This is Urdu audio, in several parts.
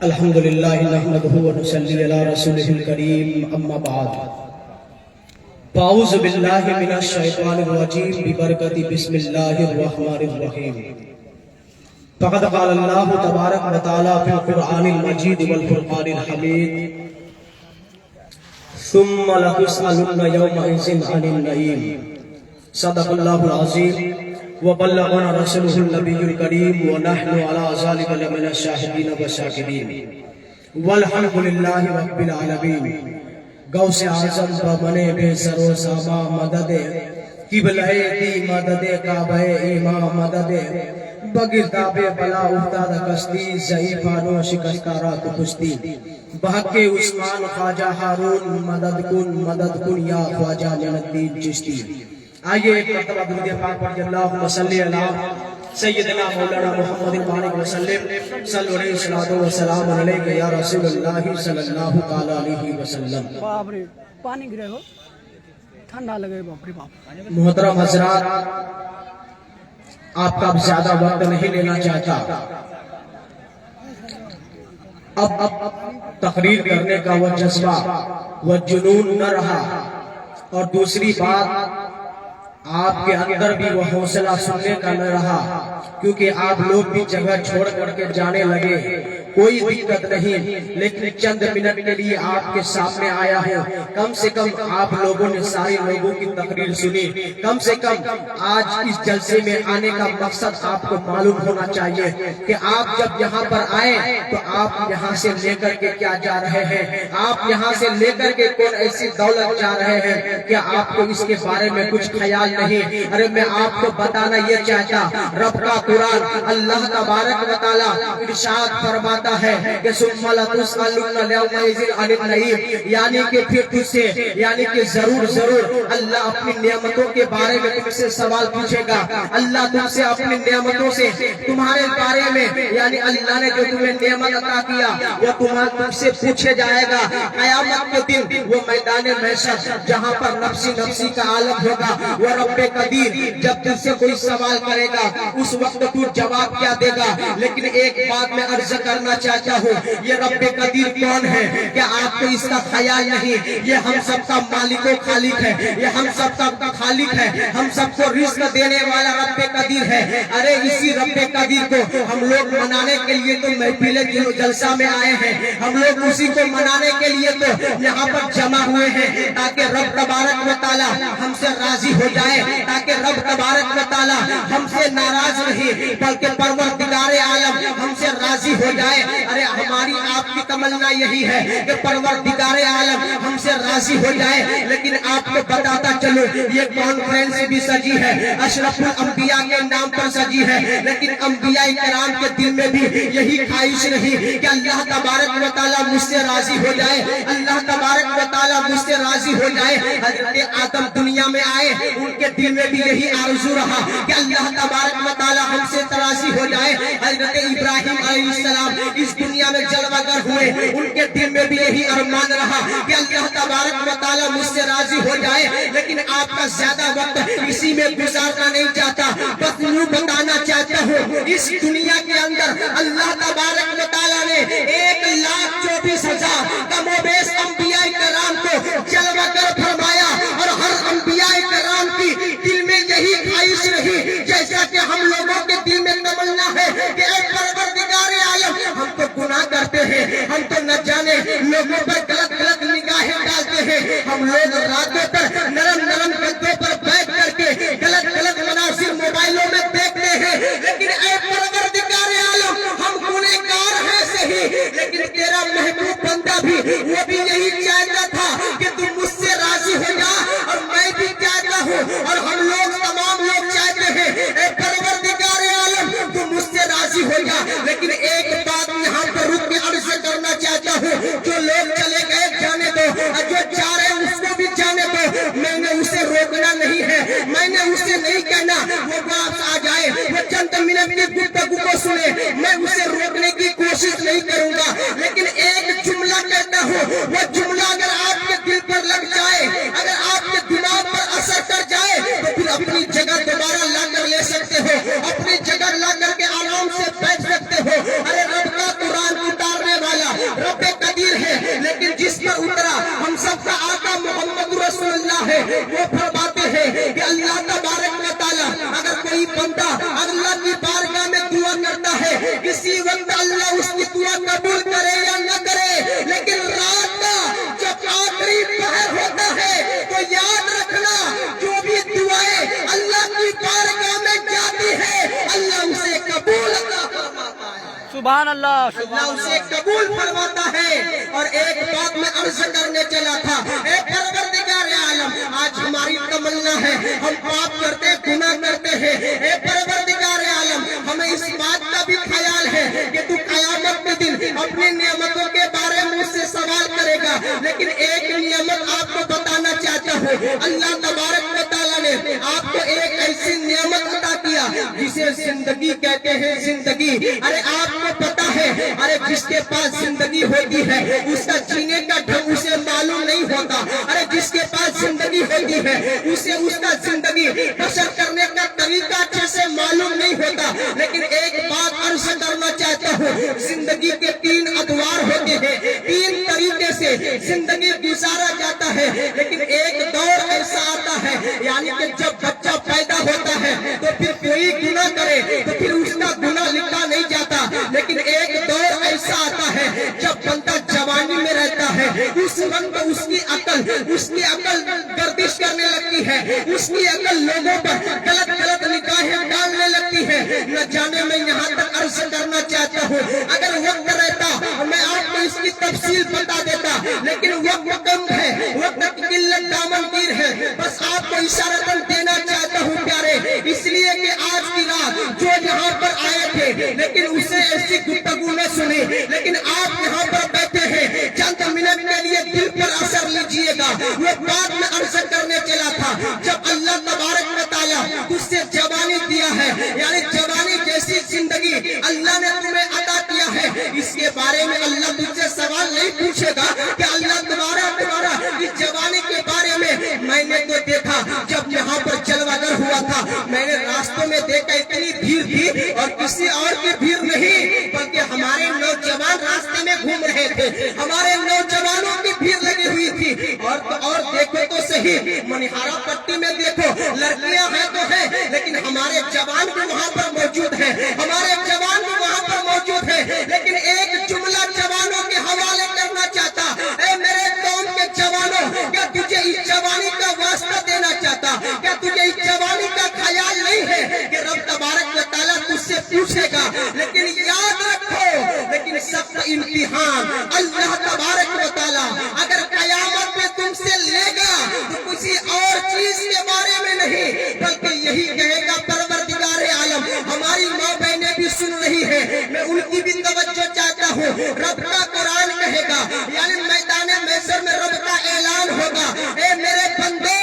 الحمد للہ نحمده ونصلی علی رسوله الکریم اما بعد فاعوذ باللہ من الشیطان الرجیم ببرکت بسم اللہ الرحمن الرحیم فقد قال اللہ تبارک و تعالی فی القرآن المجید والفرقان الحمید ثم لتسألن یومئذ عن النعیم صدق اللہ العظیم وبلغنا رسوله النبی الکریم ونحن علی ذلک لمن الشاہدین والشاکرین والحمد للہ رب العالمین غوث اعظم بمنے بے سر و ساما مدد قبلہ دی مدد کعبہ امام مدد بگرداب بلا افتاد کشتی ضعیفان و شکستارا کو کشتی بحق عثمان خواجہ ہارون مدد کن یا خواجہ معین الدین چشتی۔ آئیے ایک مرتبہ درود پاک پڑھ کے اللہم صلی علی سیدنا مولانا محمد بارک وسلم صلی علیہ الصلوۃ والسلام علیک یا رسول اللہ صلی اللہ تعالی علیہ وسلم۔ باپ رے پانی گرے ہو ٹھنڈا لگے باپ رے باپ۔ محترم حضرات، آپ کا زیادہ وقت نہیں لینا چاہتا، اب تقریر کرنے کا وہ جذبہ وہ جنون نہ رہا، اور دوسری بات آپ کے اندر بھی وہ حوصلہ سننے کا نہ رہا، کیونکہ آپ لوگ بھی جگہ چھوڑ کر کے جانے لگے۔ کوئی دقت نہیں، لیکن چند منٹ کے لیے آپ کے سامنے آیا ہوں۔ کم سے کم آپ لوگوں نے سارے لوگوں کی تقریر سنی، کم سے کم آج اس جلسے میں آنے کا مقصد آپ کو معلوم ہونا چاہیے کہ آپ جب یہاں پر آئے تو آپ یہاں سے لے کر کے کیا جا رہے ہیں، آپ یہاں سے لے کر کے کون ایسی دولت جا رہے ہیں کہ آپ کو اس کے بارے میں کچھ خیال نہیں۔ ارے میں آپ کو بتانا یہ چاہتا، رب کا قرآن اللہ تبارک و تعالی ارشاد فرماتا ہے کہ ثم لتسألن یومئذ عن النعیم، یعنی کہ پھر تجھ سے، یعنی کہ ضرور اللہ اپنی نعمتوں کے بارے میں تم سے سوال پوچھے گا۔ اللہ تم سے اپنی نعمتوں سے، تمہارے بارے میں، یعنی اللہ نے جو تمہیں نعمت عطا کیا وہ تم سے پوچھے جائے گا۔ قیامت کے دن وہ میدان محشر جہاں پر نفسی کا عالم ہوگا، وہ رب قدیر جب تم سے کوئی سوال کرے گا اس وقت تو جواب کیا دے گا۔ لیکن ایک بات میں عرض کرنا چاہتا ہوں، یہ رب قدیر کون ہے؟ کیا آپ کو اس کا خیال نہیں؟ یہ ہم سب کا مالک و خالق ہے، یہ ہم سب کا خالق ہے، ہم سب کو رزق دینے والا رب قدیر ہے۔ ارے اسی رب قدیر کو ہم لوگ منانے کے لیے تو محفل جلسہ میں آئے ہیں، ہم لوگ اسی کو منانے کے لیے تو یہاں پر جمع ہوئے ہیں، تاکہ رب تبارک و تعالی ہم سے راضی ہو جائے، تاکہ رب تبارک و تعالی ہم سے ناراض نہیں بلکہ پروردگار عالم ہم سے راضی ہو جائے۔ ارے ہماری آپ کی تمنا یہی ہے کہ پروردگار عالم ہم سے راضی ہو جائے۔ لیکن آپ کو بتاتا چلو، یہ کانفرنس بھی سجی ہے اشرف الانبیاء کے نام پر سجی ہے، لیکن انبیاء کرام کے دل میں بھی یہی خواہش نہیں کہ اللہ تبارک و تعالی مجھ سے راضی ہو جائے، اللہ تبارک و تعالی مجھ سے راضی ہو جائے۔ حضرت آدم دنیا میں آئے، ان کے دل میں بھی یہی آرزو رہا کہ اللہ تبارک و تعالی ہم سے راضی ہو جائے۔ حضرت ابراہیم علیہ السلام اس دنیا میں جلوہ گر ہوئے، ان کے دل میں بھی یہی ارمان رہا کہ اللہ تبارک و تعالی مجھ سے راضی ہو جائے۔ لیکن آپ کا زیادہ وقت اسی میں گزارنا نہیں چاہتا، بس یوں بتانا چاہتا ہوں، اس دنیا کے اندر اللہ تبارک و تعالی نے 1,24,000 کم و بیش انبیاء کرام کو جلوہ گر فرمایا، اور ہر انبیاء کرام کی دل میں یہی خواہش رہی جیسا کہ ہم لوگوں کے دل میں تمنا ہے کہ اے پروردگار عالم ہم تو گناہ کرتے ہیں، ہم تو نہ جانے لوگوں پر غلط نگاہیں ڈالتے ہیں، ہم لوگ راتوں پر نرم گدوں پر بیٹھ کر کے غلط مناظر موبائلوں میں دیکھتے ہیں۔ لیکن اے پروردگار عالم ہم گنہگار ہیں صحیح، لیکن تیرا محبوب بندہ بھی وہ بھی یہی چاہتا تھا کہ تم مجھ سے راضی ہو جا، اور میں بھی چاہتا ہوں، اور ہم لوگ تمام لوگ چاہتے ہیں اے پروردگار عالم تم مجھ سے راضی ہو جا۔ لیکن ایک بات یہاں پر رک کے عرض کرنا چاہتا ہوں، جو لوگ چلے گئے جانے دو، اور جو جا رہے ہیں اس کو بھی جانے دو۔ میں نے اسے روکنا نہیں ہے، میں نے اسے نہیں کہنا وہ واپس آ جائے، وہ چند منٹ کی گفتگو کو سنے، میں اسے روکنے کی کوشش نہیں کروں گا۔ لیکن ایک جملہ کہتا ہوں، وہ جملہ اگر آپ کے دل پر لگ جائے، اگر آپ کے دماغ پر اثر کر جائے تو پھر اپنی جگہ دوبارہ لا کر لے سکتے ہو، اپنی جگہ لا کر کے آرام سے بیٹھ سکتے ہو۔ ارے رب کا قرآن اتارنے والے ہے وہ فرماتے ہیں کہ اللہ تبارک و تعالیٰ اگر کوئی بندہ اللہ کی بارگاہ میں دعا کرتا ہے کسی وقت اللہ اس کی دعا قبول کرے یا نہ کرے، لیکن رات کا جب آخری پہر ہوتا ہے تو یاد رکھنا جو بھی دعائیں اللہ کی بارگاہ میں جاتی ہے اللہ اسے قبول فرماتا ہے، سبحان اللہ، اللہ اسے قبول فرماتا ہے۔ اور ایک بات میں عرض کرنے چلا تھا، اے پروردگار عالم آج ہماری تمنا ہے، ہم پاپ کرتے گناہ کرتے ہیں، اے پروردگار عالم ہمیں اس بات کا بھی خیال ہے کہ تو قیامت کے دن اپنی نعمتوں کے بارے میں مجھ سے سوال کرے گا، لیکن ایک نعمت آپ کو بتانا چاہتا ہوں، اللہ تبارک و تعالیٰ نے آپ کو ایک ایسی نعمت عطا کیا جسے زندگی کہتے ہیں۔ زندگی، ارے آپ کو پتا ہے، ارے جس کے پاس زندگی ہوتی ہے اس کا جینے کا ڈھنگ اسے معلوم نہیں ہوتا، ارے جس کے پاس زندگی ہوتی ہے اسے اس کا زندگی بسر کرنے کا طریقہ اچھے سے معلوم نہیں ہوتا۔ لیکن ایک بات عرض کرنا چاہتا ہوں، زندگی کے تین ادوار ہوتے ہیں، تین طریقے سے زندگی گزارا جاتا ہے، لیکن ایک دور ایسا آتا ہے یعنی کہ جب بچہ پیدا ہوتا ہے تو پھر کوئی گناہ کرے تو پھر اس کا گناہ لکھا نہیں جاتا، لیکن ایک دور ایسا آتا ہے جب بندہ جوانی میں رہتا ہے اس وقت اس کی عقل گردش کرنے لگتی ہے، اس کی عقل لوگوں پر غلط نگاہیں ڈالنے لگتی ہے۔ نہ جانے میں یہاں تک عرض کرنا چاہتا ہوں، اگر وقت رہتا میں آپ کو اس کی تفصیل بتا دیتا، لیکن وقت کم ہے، وقت کی قلت دامنگیر ہے، بس آپ کو اشارتاً دینا چاہتا ہوں پیارے، اس لیے کہ آج کی رات جو یہاں پر آئے تھے لیکن اسے ایسی گفتگو نہ سنی، لیکن آپ یہاں پر بیٹھے ہیں چند منٹ کے لیے دل پر اثر لیجئے گا۔ وہ بات میں عرض کرنے چلا تھا، جب اللہ تبارک و تعالیٰ تجھ سے جوانی دیا ہے، یعنی جوانی جیسی زندگی اللہ نے تمہیں عطا کیا ہے، اس کے بارے میں اللہ تجھ سے سوال نہیں پوچھے گا کہ اللہ تمہارا اس جوانی کے بارے میں نے تو دیکھا جب یہاں پر جلوہ گر ہوا تھا، میں نے راستوں میں دیکھا اتنی بھیڑ تھی اور کسی اور کی بھیڑ نہیں بلکہ ہمارے نوجوان راستے میں گھوم رہے تھے، ہمارے نوجوانوں کی بھیڑ لگی ہوئی تھی۔ اور دیکھو تو صحیح، منہارا پٹی میں دیکھو لڑکیاں ہیں تو ہیں، لیکن ہمارے جوان بھی وہاں پر موجود ہیں، ہمارے جوان بھی وہاں پر موجود ہیں، لیکن ایک جملہ جوانوں کے حوالے کرنا چاہتا، اے میرے قوم کے جوانوں، کیا تجھے اس جوانی کا واسطہ دینا چاہتا؟ کیا تجھے اس جوانی کا خیال نہیں ہے کہ رب تبارک و تعالیٰ تجھ سے پوچھے گا؟ لیکن یاد رکھو، لیکن سخت امتحان اللہ تبارک و تعالیٰ اگر قیامت میں تم سے لے گا تو کسی اور چیز کے بارے میں نہیں بلکہ یہی کہے گا، پروردگار عالم ہماری ماں بہنیں بھی سن رہی ہیں، میں ان کی بھی توجہ چاہتا ہوں، رب کا قرآن کہے گا، یعنی میدان محشر میں رب کا اعلان ہوگا، اے میرے بندے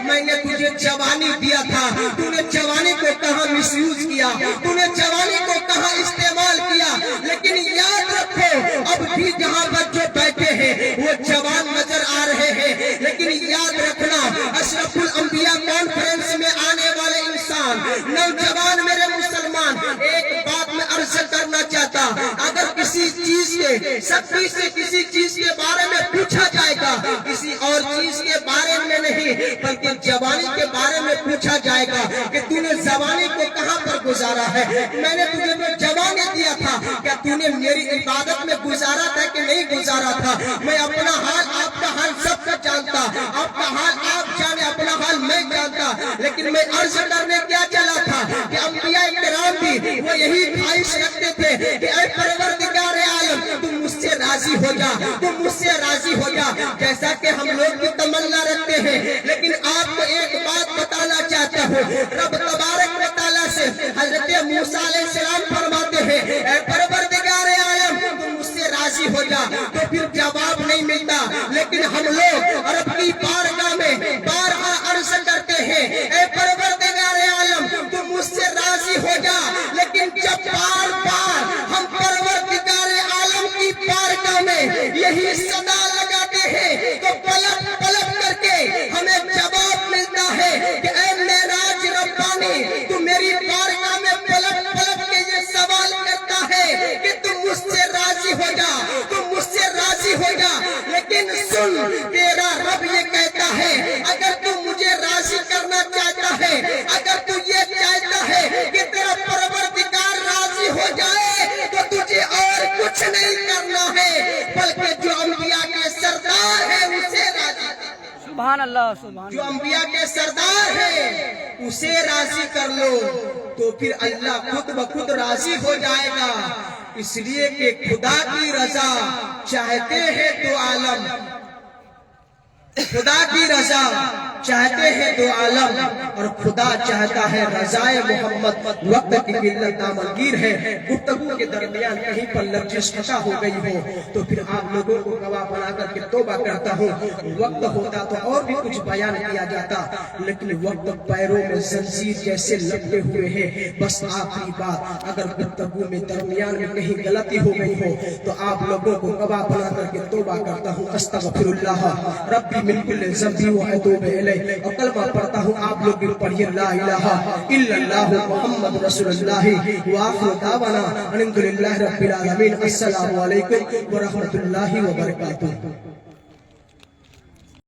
میں نے تجھے جوانی دیا تھا، تو نے جوانی کو کہاں مس یوز کیا، تو نے جوانی کو کہاں استعمال کیا؟ لیکن یاد رکھو اب بھی جہاں پر جو بیٹھے ہیں وہ جوان نظر آ رہے ہیں، لیکن یاد رکھنا اشرف الانبیاء کانفرنس میں آنے والے انسان نوجوان میرے مسلمان، ایک بات میں عرض کرنا چاہتا، اگر کسی چیز کے سختی سے کسی چیز کے بارے میں پوچھا جائے گا کسی اور چیز کے بارے میں نہیں بلکہ جوانی کے بارے میں پوچھا جائے گا کہ تو نے جوانی کو کہاں پر گزارا ہے، میں نے تجھے جو جوانی دیا تھا کیا تو نے میری عبادت میں گزارا تھا کہ نہیں گزارا تھا؟ میں اپنا حال آپ کا حال سب کا جانتا، آپ کا حال آپ جانے، اپنا حال میں جانتا، لیکن میں عرض کرنے کیا چلا تھا کہ انبیاء کرام بھی وہ یہی خواہش رکھتے تھے کہ اے پروردگار عالم تم مجھ سے راضی ہو جا، تم مجھ سے راضی ہو جا، جیسا کہ ہم لوگ بھی تمنا رکھتے ہیں۔ لیکن آپ کو ایک بات بتانا چاہتا ہوں، رب تبارک و تعالیٰ سے حضرت موسیٰ علیہ السلام فرماتے ہیں، اے پروردگار عالم تم مجھ سے راضی ہو جا، تو پھر جواب نہیں ملتا، لیکن ہم لوگ رب کی بارگاہ میں بارہا عرض کرتے ہیں، اے پروردگار عالم تم مجھ سے راضی ہو جا، لیکن جب بار بار ہم پروردگار عالم کی بارگاہ میں یہی صدا لگاتے ہیں تو پلٹ کر کے ہمیں جواب ملتا ہے کہ اے معراج ربانی تو میری بارگاہ میں پلٹ کے یہ سوال کرتا ہے کہ تم مجھ سے راضی ہو جا، تم مجھ سے راضی ہو جا، لیکن سن تیرا رب یہ کہتا ہے اگر تم کرنا چاہتا ہے، اگر تو یہ چاہتا ہے کہ تیرا پروردگار راضی ہو جائے تو تجھے اور کچھ نہیں کرنا ہے، بلکہ جو انبیاء کے سردار ہے اسے راضی کر، سبحان اللہ سبحان جو اللہ انبیاء کے سردار ہے اسے راضی کر لو تو پھر اللہ خود بخود راضی ہو جائے گا، اس لیے کہ خدا کی رضا چاہتے ہیں تو عالم، خدا کی رضا چاہتے ہیں دو عالم، اور خدا چاہتا ہے رضائے محمد۔ وقت کی قلت دامنگیر ہے، گفتگو کے درمیان کہیں پر لفظ خطا ہو گئی ہو تو پھر آپ لوگوں کو گواہ بنا کر کے توبہ کرتا ہوں۔ وقت ہوتا تو اور بھی کچھ بیان کیا جاتا، لیکن وقت پیروں میں زنجیر جیسے لپٹے ہوئے ہیں۔ بس آخری بات، اگر گفتگو میں درمیان میں کہیں غلطی ہو گئی ہو تو آپ لوگوں کو گواہ بنا کر کے توبہ کرتا ہوں۔ استغفر اللہ ربی من کل ذنب واتوب الیہ، اور کلمہ پڑھتا ہوں، آپ لوگ بھی پڑھیے لا الہ الا اللہ محمد رسول اللہ، وآخر دعوانا الحمد للہ رب العالمین۔ السلام علیکم ورحمۃ اللہ وبرکاتہ۔